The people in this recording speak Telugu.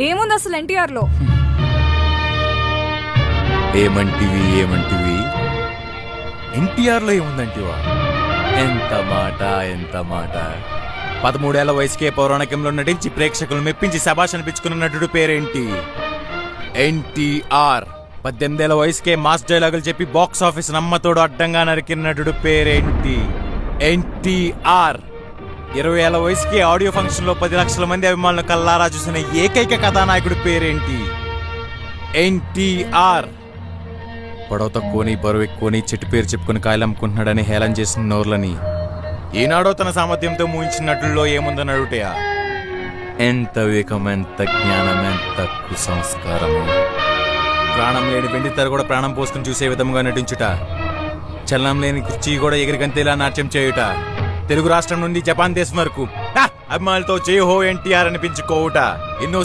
ఏముంది అసలు ఎన్టీఆర్ లో? ఏమంటివి ఎన్టీఆర్ లో ఏముందంటివా? ఎంత మాట 13 ఏళ్ల వయసుకే పౌరాణికంలో నటించి ప్రేక్షకులు మెప్పించి శభాష్ అనిపించుకున్న నటుడు పేరేంటి? ఎన్టీఆర్. 18 ఏళ్ల వయసుకే మాస్ డైలాగులు చెప్పి బాక్స్ ఆఫీస్ నమ్మతోడు అడ్డంగా నరికిన నటుడు పేరేంటి? ఎన్టీఆర్. 20 ఏళ్ల వయసుకి ఆడియో ఫంక్షన్ లో 10 లక్షల మంది అభిమానులు కల్లారా చూసిన ఏకైక కథానాయకుడు పేరేంటి? ఎన్టీఆర్. పొడవ తక్కువని బరువు ఎక్కువని చెట్టు పేరు చెప్పుకుని కాయలమ్ముకుంటున్నాడని హేళన చేసిన నోర్లని ఈనాడో తన సామర్థ్యంతో మూయించిన నటుల్లో ఏముందని అడుగుటయా? ఎంత వివేకం, ఎంత జ్ఞానం, ఎంత కుసంస్కారము. ప్రాణం లేని వెండి తెర కూడా ప్రాణం పోసుకుని చూసే విధంగా నటించుట, చలనం లేని కుర్చీ కూడా ఎగిరిగంతేలా నాట్యం చేయుట, తెలుగు రాష్ట్రం నుండి జపాన్ దేశం వరకు అభిమానులతో జై హో ఎన్టీఆర్ అనిపించుకోవుట, ఎన్నో